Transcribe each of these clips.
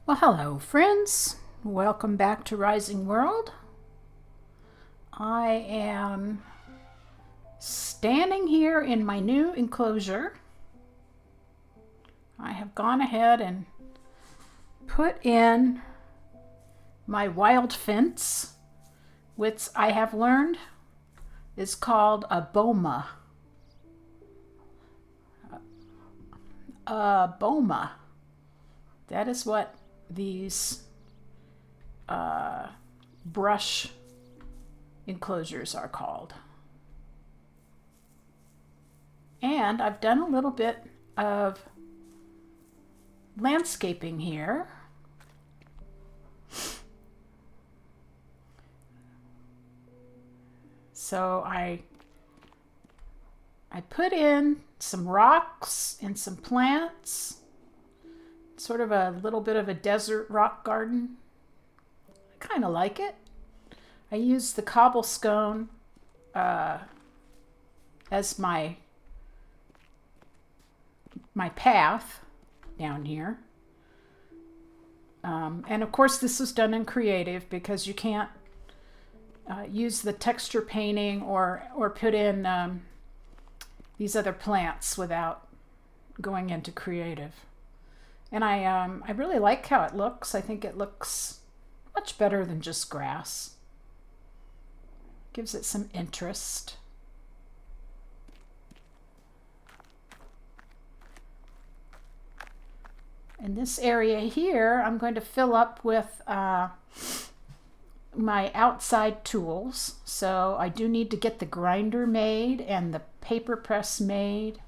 Well, hello, friends. Welcome back to Rising World. I am standing here in my new enclosure. I have gone ahead and put in my wild fence, which I have learned is called a boma. A boma. That is what these brush enclosures are called. And I've done a little bit of landscaping here. So I put in some rocks and some plants, sort of a little bit of a desert rock garden. I kind of like it. I used the cobblestone as my path down here. And of course this was done in creative because you can't use the texture painting or put in these other plants without going into creative. And I really like how it looks. I think it looks much better than just grass. Gives it some interest. In this area here, I'm going to fill up with my outside tools. So I do need to get the grinder made and the paper press made.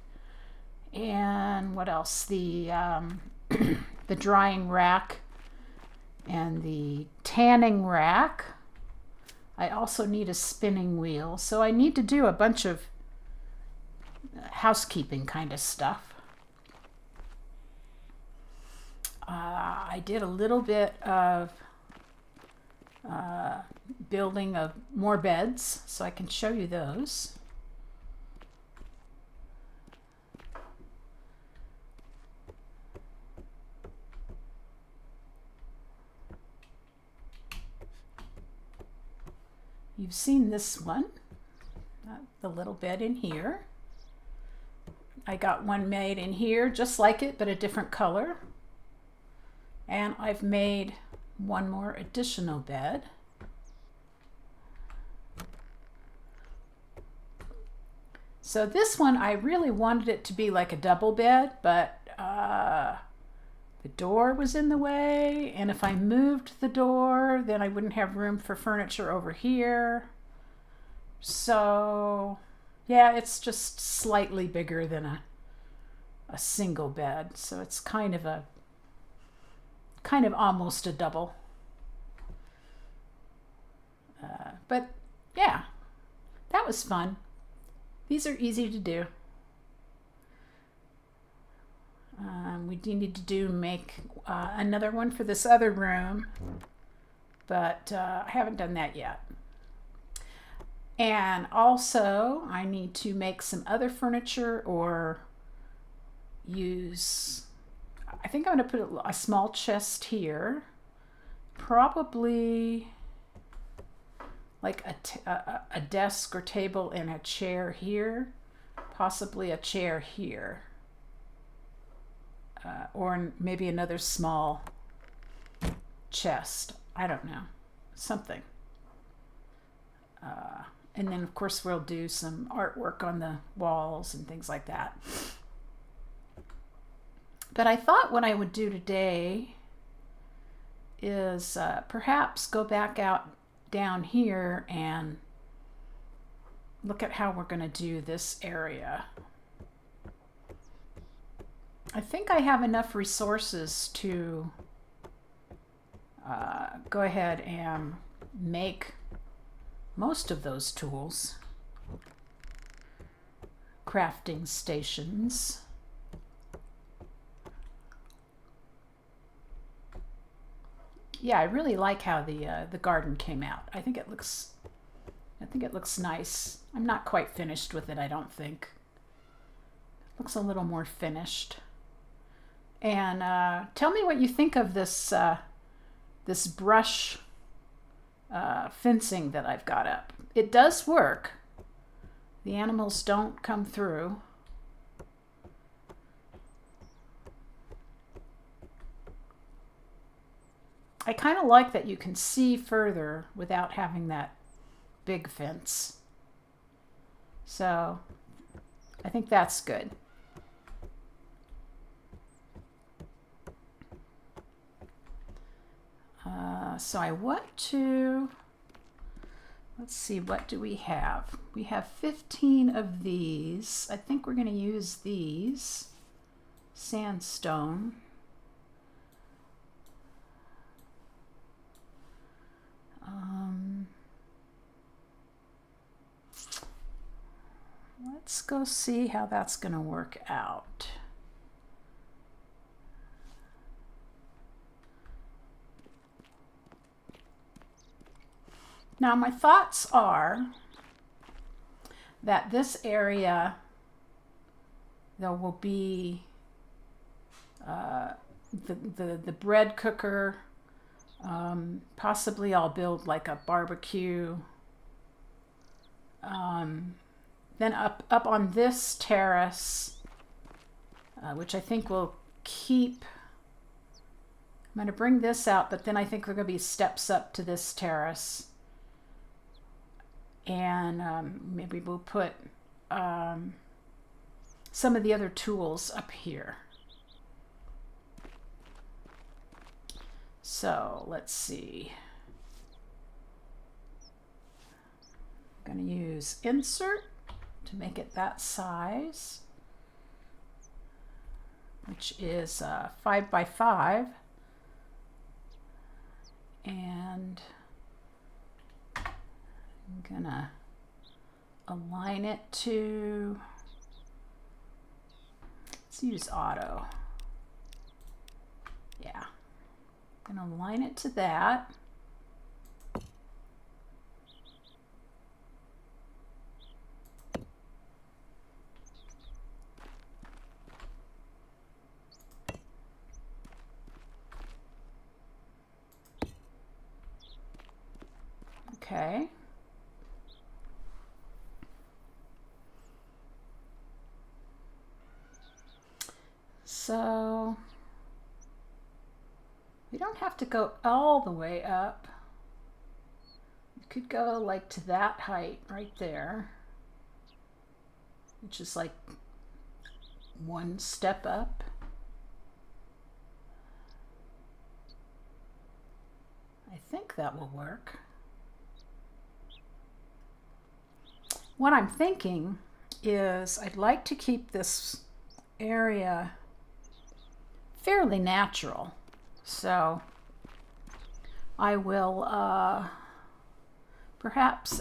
And what else? The the drying rack and the tanning rack. I also need a spinning wheel. So I need to do a bunch of housekeeping kind of stuff. I did a little bit of building of more beds, so I can show you those. You've seen this one, the little bed in here. I got one made in here just like it, but a different color. And I've made one more additional bed. So this one, I really wanted it to be like a double bed, but the door was in the way, and if I moved the door, then I wouldn't have room for furniture over here. So yeah, it's just slightly bigger than a single bed. So it's kind of almost a double. But yeah, that was fun. These are easy to do. We do need to make another one for this other room, but I haven't done that yet. And also, I need to make some other furniture or use, I think I'm going to put a small chest here, probably like a desk or table and a chair here, possibly a chair here. Or maybe another small chest. I don't know. Something. And then, of course, we'll do some artwork on the walls and things like that. But I thought what I would do today is perhaps go back out down here and look at how we're going to do this area. I think I have enough resources to go ahead and make most of those tools. Crafting stations. Yeah, I really like how the garden came out. I think it looks nice. I'm not quite finished with it, I don't think. It looks a little more finished. And tell me what you think of this this brush fencing that I've got up. It does work. The animals don't come through. I kind of like that you can see further without having that big fence. So I think that's good. So I want to, let's see, what do we have? We have 15 of these. I think we're going to use these. Sandstone. Let's go see how that's going to work out. Now my thoughts are that this area, there will be the bread cooker. Possibly I'll build like a barbecue. Then up on this terrace, which I think will keep, I'm going to bring this out, but then I think there are going to be steps up to this terrace. And maybe we'll put some of the other tools up here. So let's see. I'm going to use insert to make it that size, which is 5 by 5. And I'm gonna align it to, let's use auto. Yeah, I'm gonna align it to that. Okay. So we don't have to go all the way up. You could go like to that height right there, which is like one step up. I think that will work. What I'm thinking is I'd like to keep this area fairly natural. So I will perhaps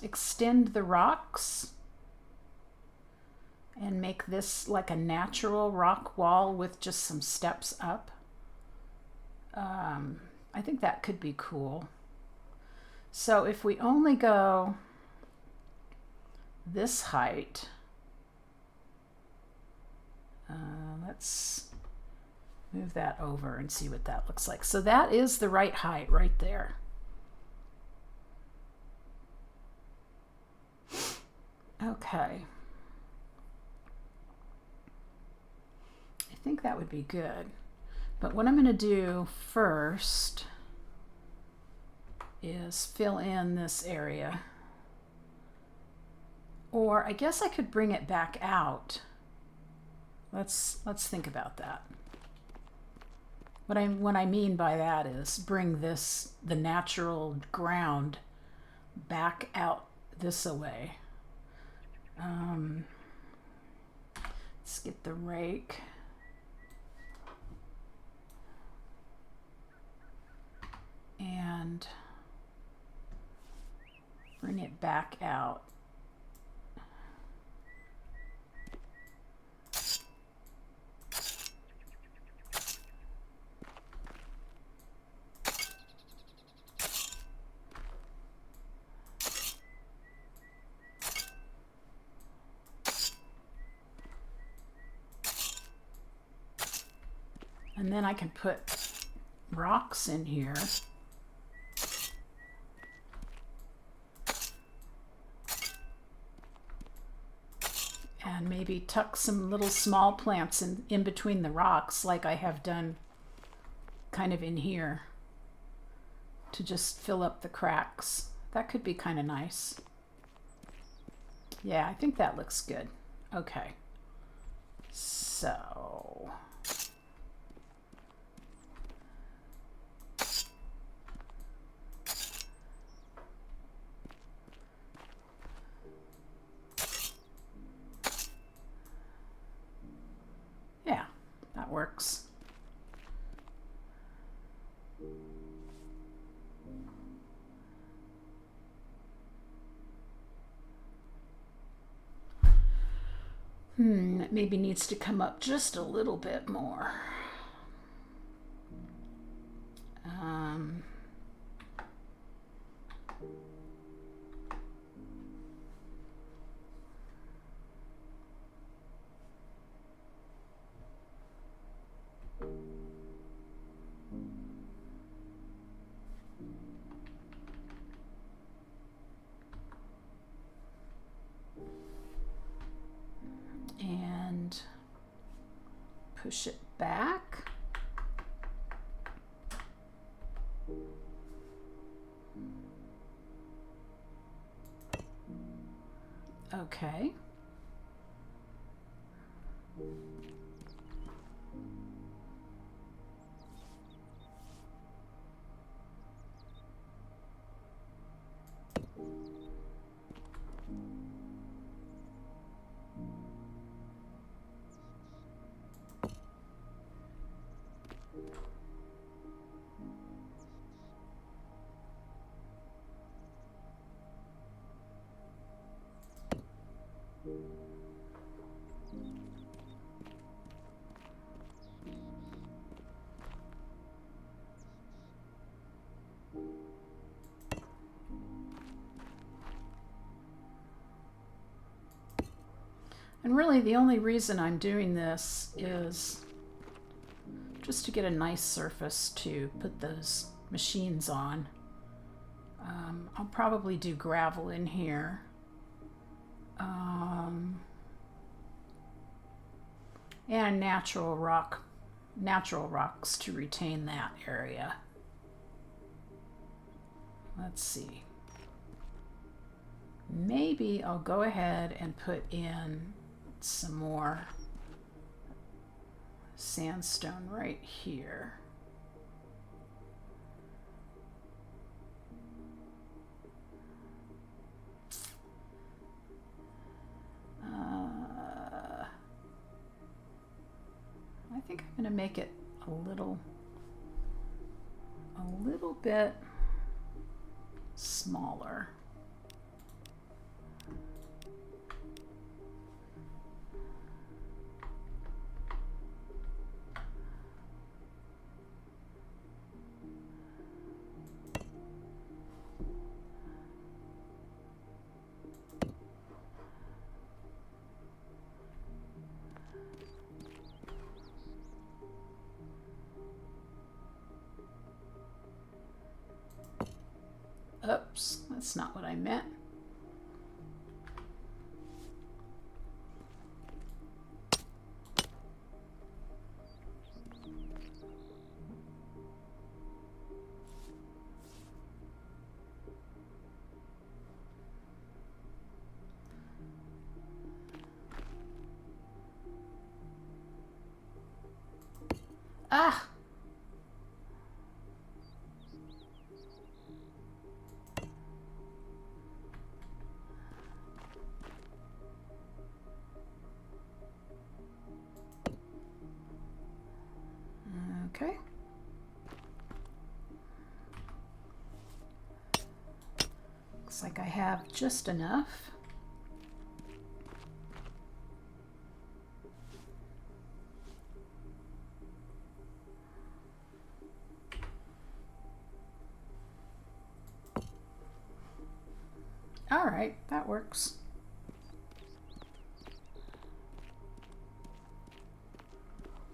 extend the rocks and make this like a natural rock wall with just some steps up. I think that could be cool. So if we only go this height, let's move that over and see what that looks like. So that is the right height right there. Okay. I think that would be good. But what I'm going to do first is fill in this area. Or I guess I could bring it back out. Let's think about that. What I mean by that is bring this, the natural ground, back out this way. Let's get the rake. And bring it back out. And then I can put rocks in here. And maybe tuck some little small plants in between the rocks, like I have done kind of in here, to just fill up the cracks. That could be kind of nice. Yeah, I think that looks good. Okay. So yeah, that works. It maybe needs to come up just a little bit more. And push it back. Okay. And really the only reason I'm doing this is just to get a nice surface to put those machines on. I'll probably do gravel in here. And natural rocks to retain that area. Let's see. Maybe I'll go ahead and put in some more sandstone right here. I think I'm going to make it a little bit smaller. Oops, that's not what I meant. Ah! Okay. Looks like I have just enough. All right, that works.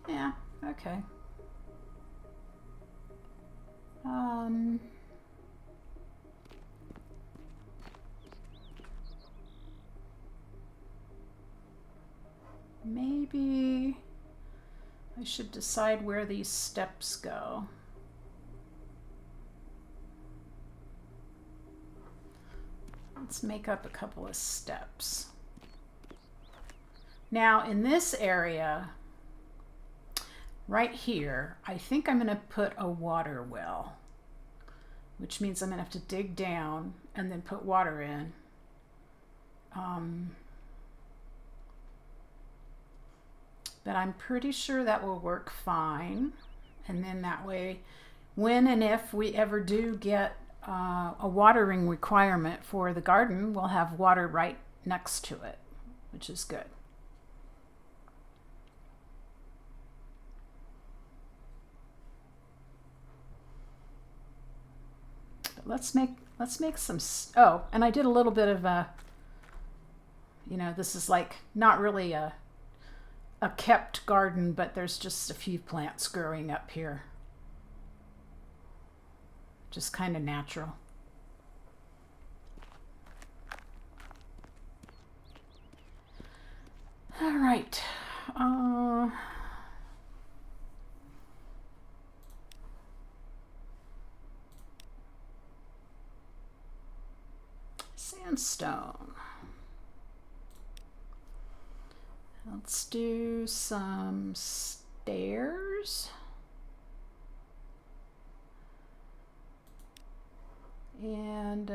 Yeah, okay. Um, maybe I should decide where these steps go. Let's make up a couple of steps. Now in this area, right here, I think I'm going to put a water well, which means I'm going to have to dig down and then put water in. But I'm pretty sure that will work fine. And then that way, when and if we ever do get a watering requirement for the garden, we'll have water right next to it, which is good. But let's make some. Oh, and I did a little bit of a. You know, this is like not really a kept garden, but there's just a few plants growing up here. Just kind of natural. All right. Sandstone. Let's do some stairs. And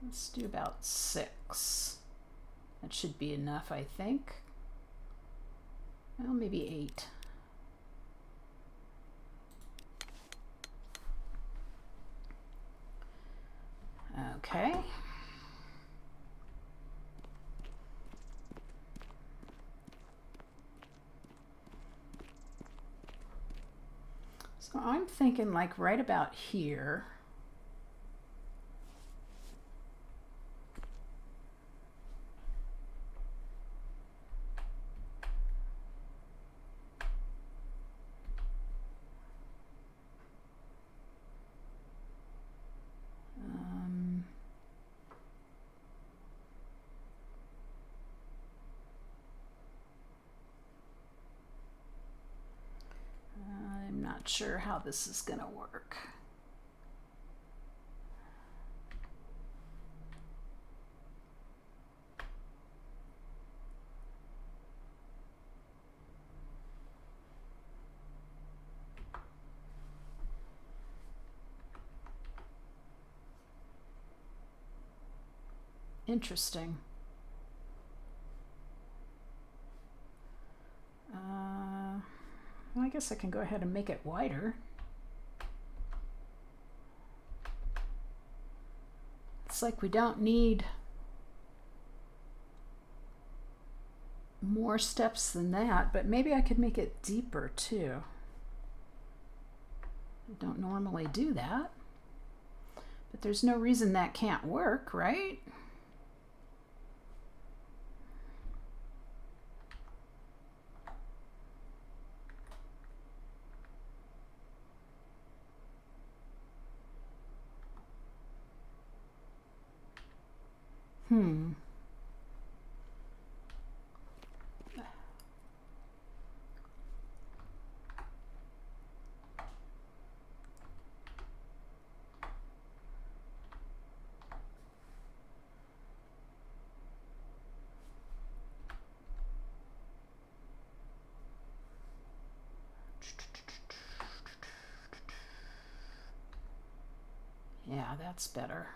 let's do about 6. That should be enough, I think. Well, maybe 8. Okay. So I'm thinking like right about here. Not sure how this is going to work. Interesting. I guess I can go ahead and make it wider. It's like we don't need more steps than that, but maybe I could make it deeper too. I don't normally do that, but there's no reason that can't work, right? Yeah, that's better.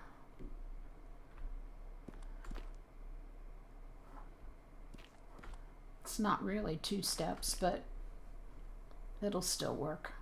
It's not really 2 steps, but it'll still work.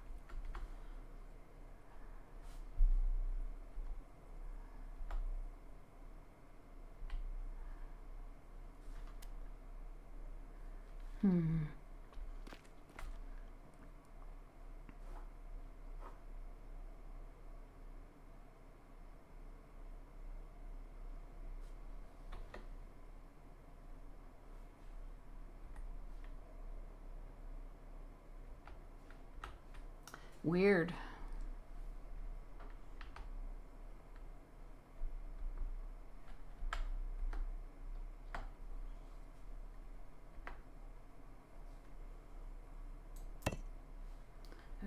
Weird.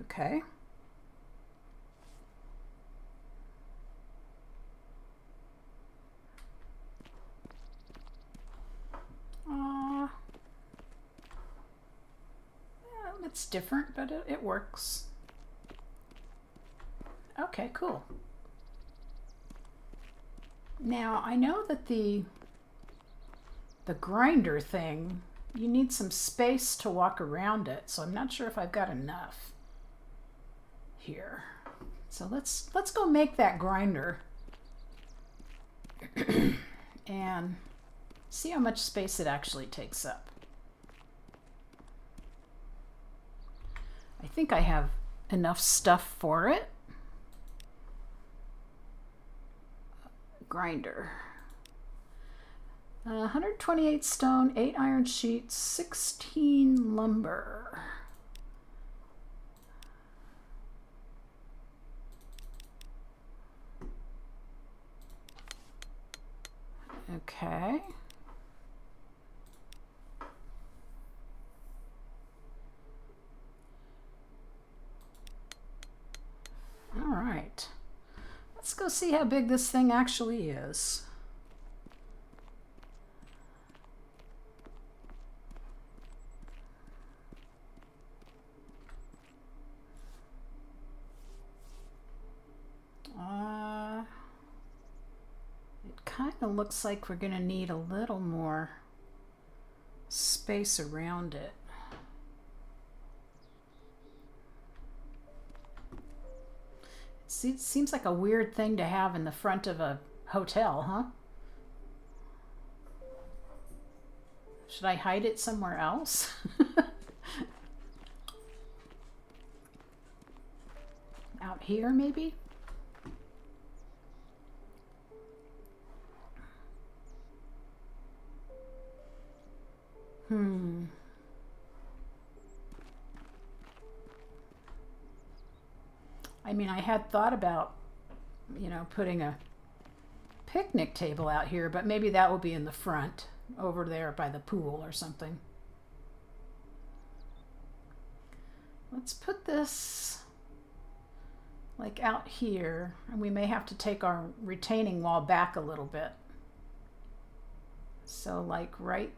Okay. It's different, but it works. Okay, cool. Now, I know that the grinder thing, you need some space to walk around it, so I'm not sure if I've got enough here. So let's go make that grinder and see how much space it actually takes up. I think I have enough stuff for it. Grinder. 128 stone, 8 iron sheets, 16 lumber. Okay. All right. Let's go see how big this thing actually is. It kind of looks like we're going to need a little more space around it. It seems like a weird thing to have in the front of a hotel, huh? Should I hide it somewhere else? Out here, maybe? I mean, I had thought about, putting a picnic table out here, but maybe that will be in the front, over there by the pool or something. Let's put this like out here, and we may have to take our retaining wall back a little bit. So like right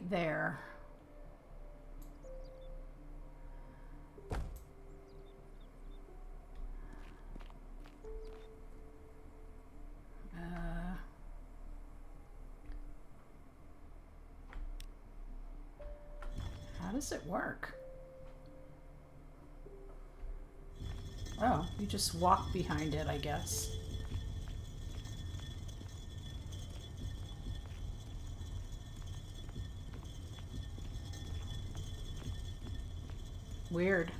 there. How does it work? Oh, you just walk behind it, I guess. Weird.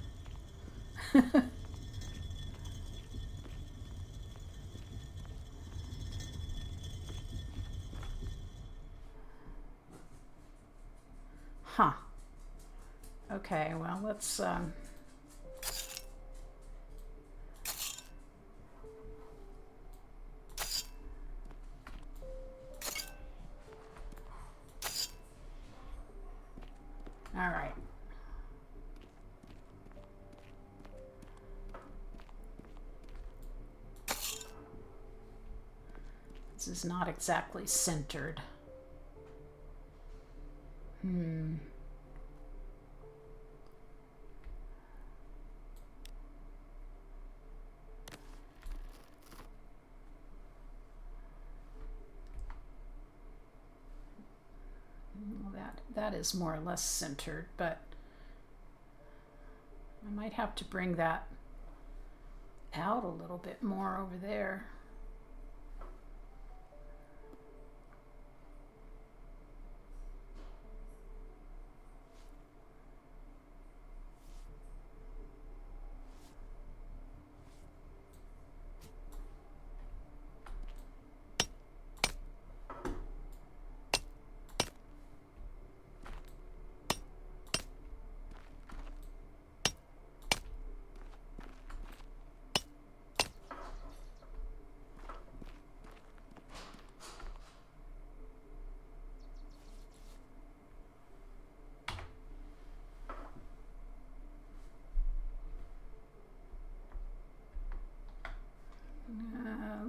Huh. Okay, well, let's all right. This is not exactly centered. Well, that is more or less centered, but I might have to bring that out a little bit more over there.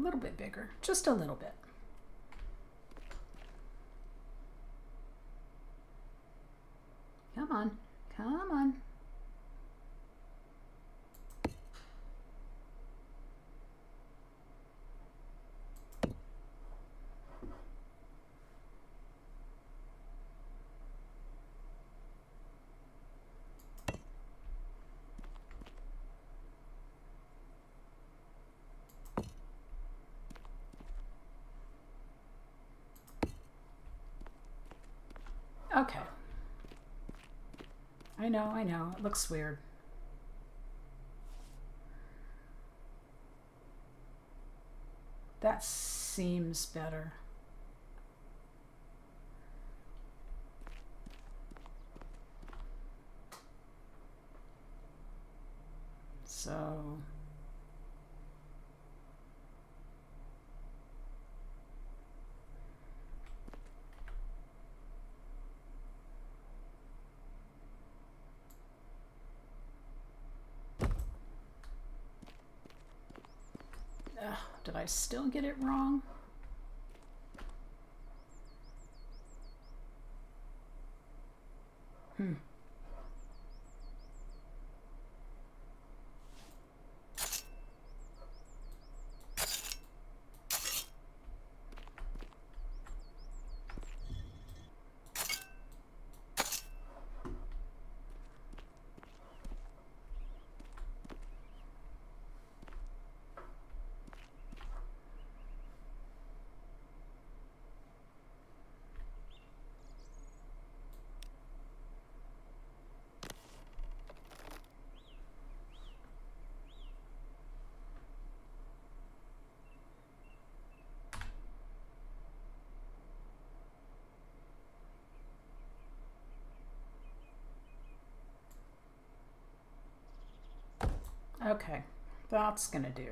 little bit bigger, just a little bit. Come on, come on. Okay. I know, it looks weird. That seems better. So did I still get it wrong? Okay, that's gonna do.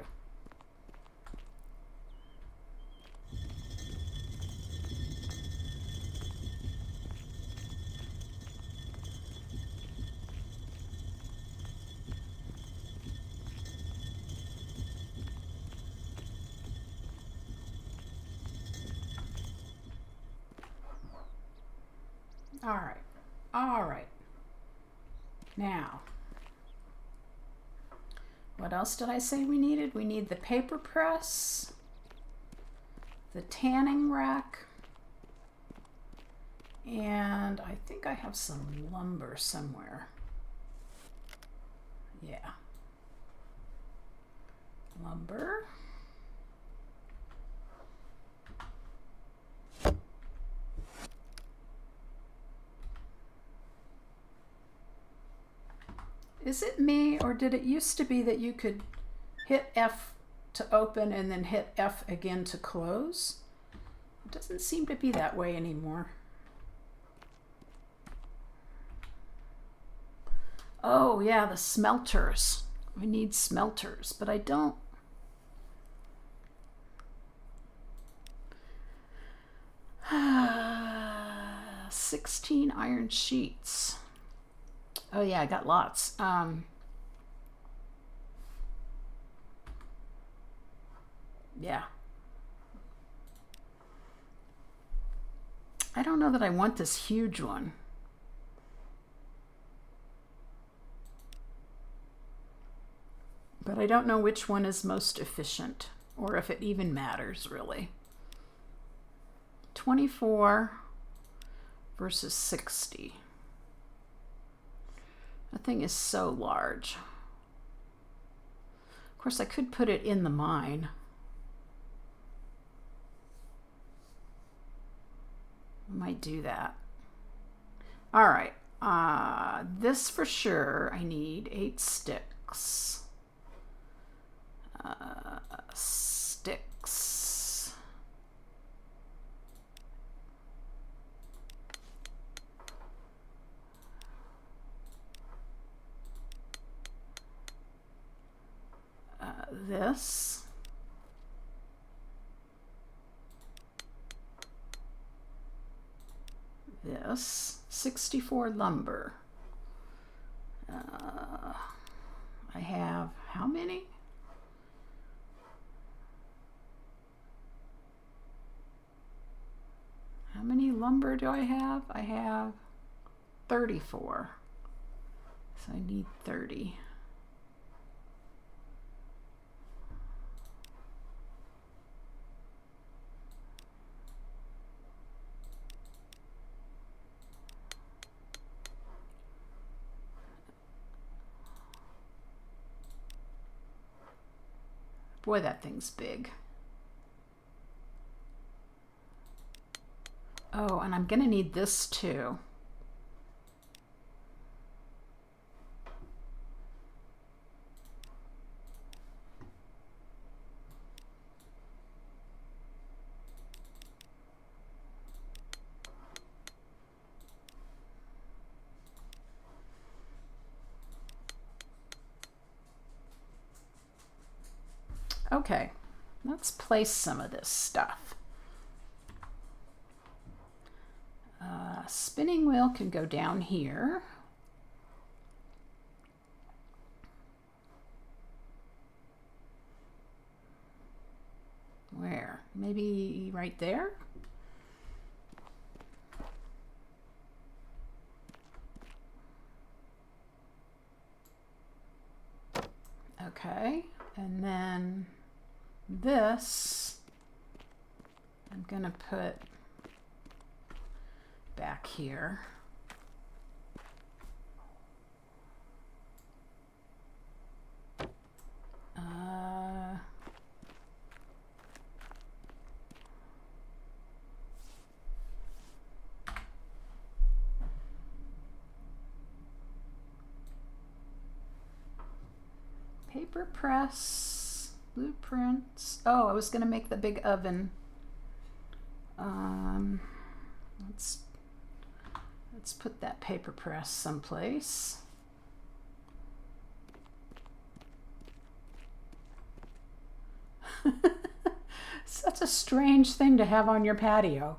All right. Now, what else did I say we needed? We need the paper press, the tanning rack, and I think I have some lumber somewhere. Yeah. Lumber. Is it me, or did it used to be that you could hit F to open and then hit F again to close? It doesn't seem to be that way anymore. Oh yeah, the smelters. We need smelters, but I don't. Ah, 16 iron sheets. Oh yeah, I got lots. Yeah. I don't know that I want this huge one. But I don't know which one is most efficient, or if it even matters, really. 24 versus 60. That thing is so large. Of course, I could put it in the mine. I might do that. All right. This for sure, I need 8 sticks. Sticks. This. This. 64 lumber. I have how many? lumber do I have? I have 34. So I need 30. Boy, that thing's big. Oh, and I'm gonna need this too. Okay, let's place some of this stuff. Spinning wheel can go down here. Where? Maybe right there? Okay, and then this I'm gonna put back here. Paper press, blueprints. Oh, I was gonna make the big oven. Let's put that paper press someplace. Such a strange thing to have on your patio.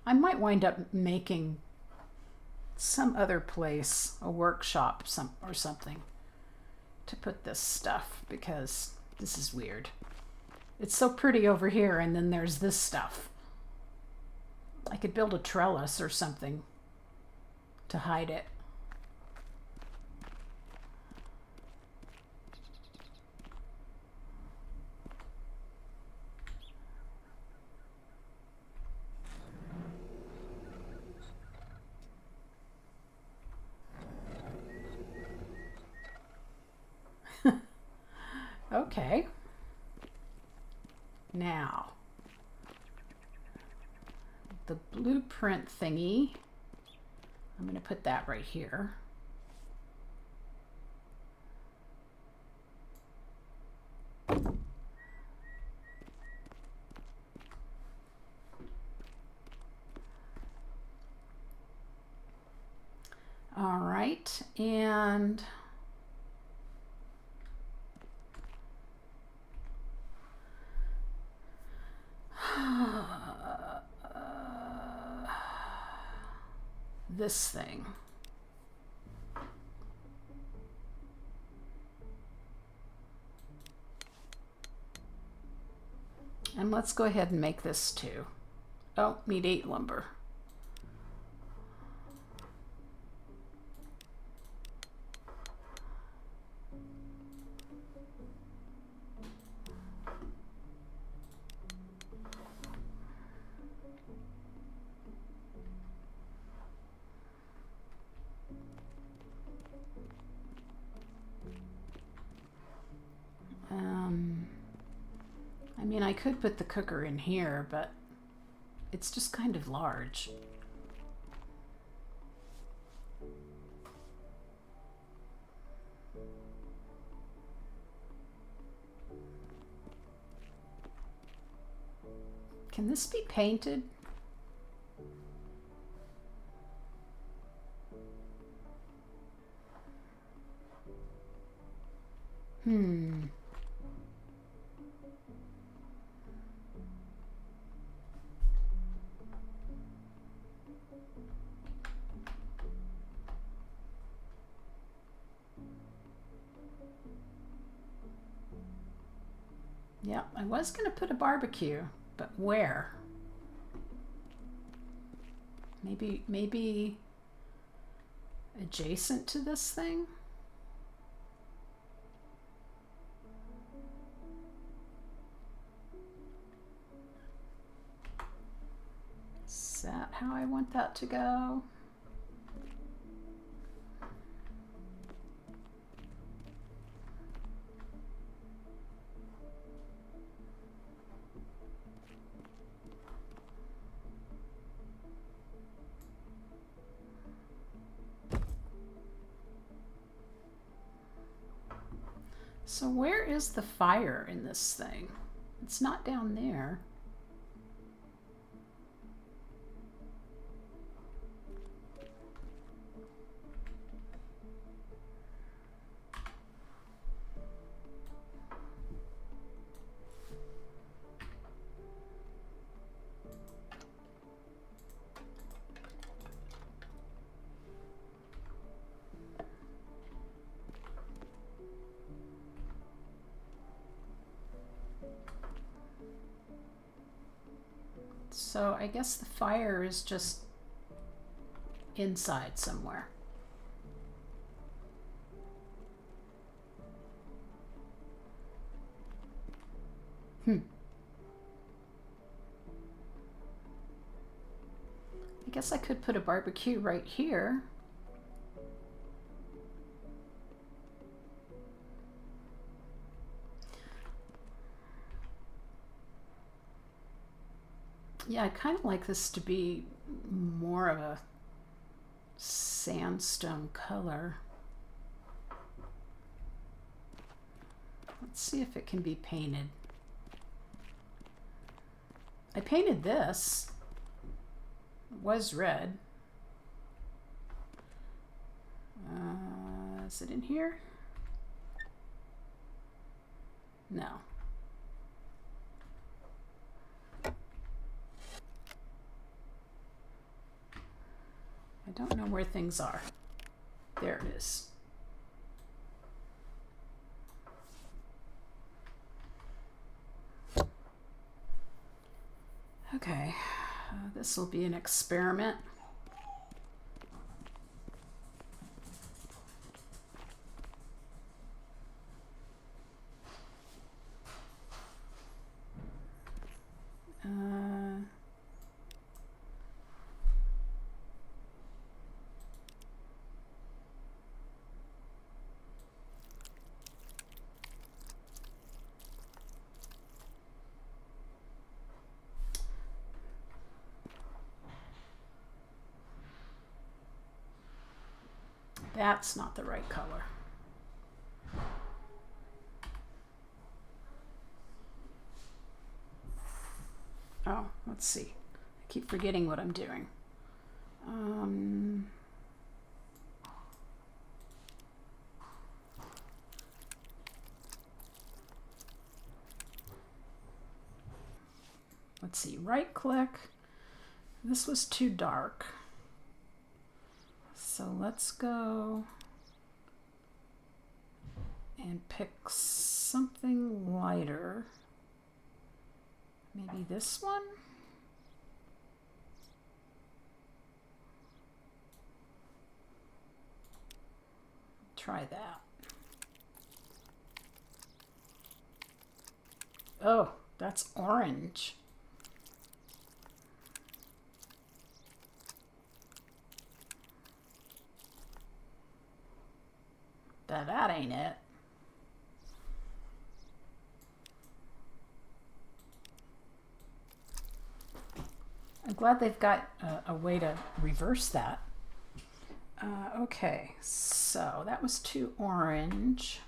I might wind up making some other place, a workshop or something, to put this stuff, because this is weird. It's so pretty over here, and then there's this stuff. I could build a trellis or something to hide it. Okay. Now, the blueprint thingy, I'm going to put that right here. All right, and this thing. And let's go ahead and make this too. Oh, need 8 lumber. I mean, I could put the cooker in here, but it's just kind of large. Can this be painted? Yeah, I was going to put a barbecue, but where? Maybe adjacent to this thing? Is that how I want that to go? So where is the fire in this thing? It's not down there. So I guess the fire is just inside somewhere. I guess I could put a barbecue right here. Yeah, I kind of like this to be more of a sandstone color. Let's see if it can be painted. I painted this. It was red. Is it in here? No. I don't know where things are. There it is. Okay, this will be an experiment. That's not the right color. Oh, let's see. I keep forgetting what I'm doing. Let's see, right click. This was too dark. So let's go and pick something lighter. Maybe this one? Try that. Oh, that's orange. That ain't it. I'm glad they've got a way to reverse that. Okay, so that was too orange.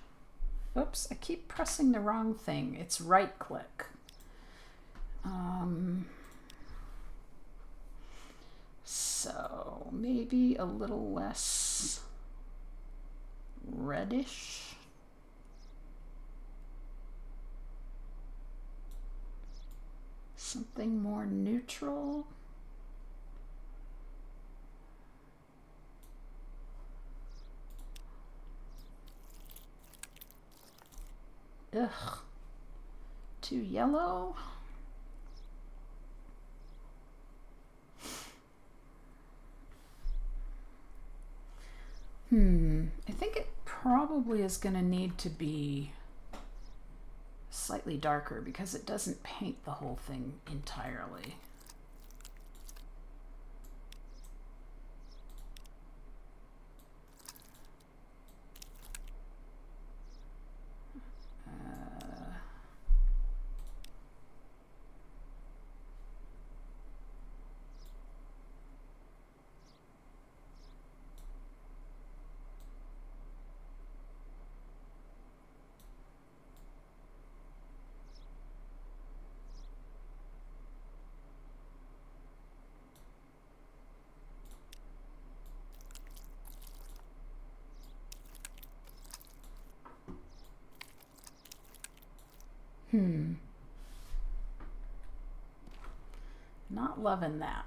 Oops, I keep pressing the wrong thing. It's right click. So maybe a little less reddish. Something more neutral. Ugh, too yellow. I think it probably is going to need to be slightly darker because it doesn't paint the whole thing entirely. Not loving that.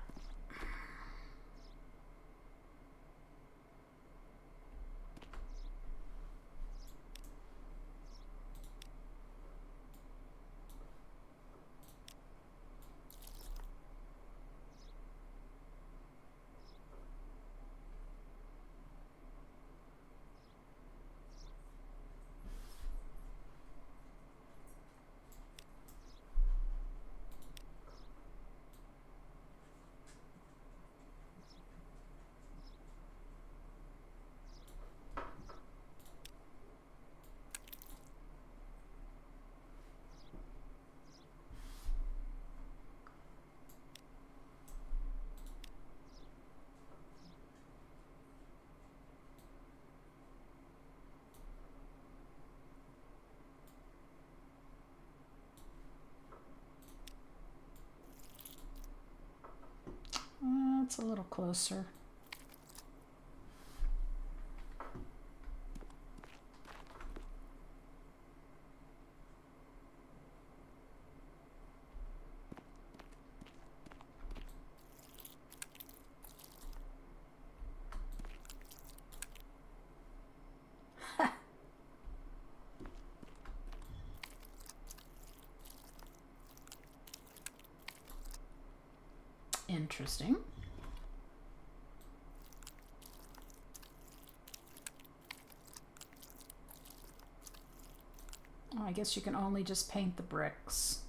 It's a little closer. Interesting. Oh, I guess you can only just paint the bricks.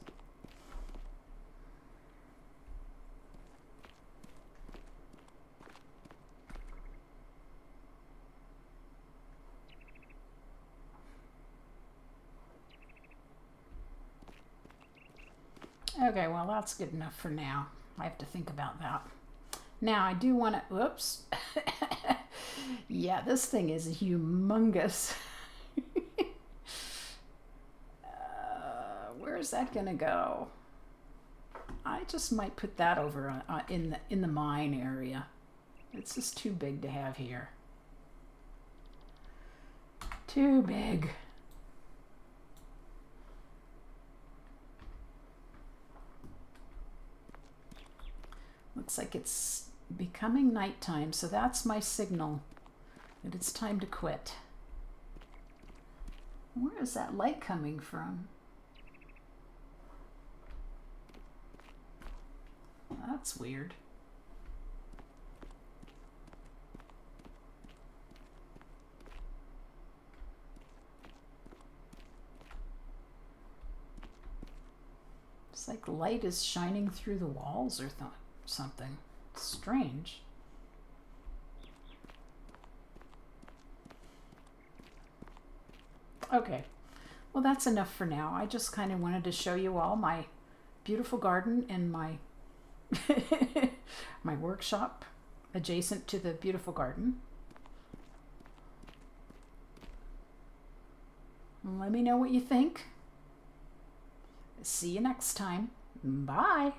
Okay, well, that's good enough for now. I have to think about that. Now, I do want to, whoops. Yeah, this thing is humongous. Where's that going to go? I just might put that over in the mine area. It's just too big to have here. Too big. Looks like it's becoming nighttime, so that's my signal that it's time to quit. Where is that light coming from? That's weird. It's like light is shining through the walls or something. Strange. Okay, well, that's enough for now. I just kind of wanted to show you all my beautiful garden and my my workshop adjacent to the beautiful garden. Let me know what you think. See you next time. Bye.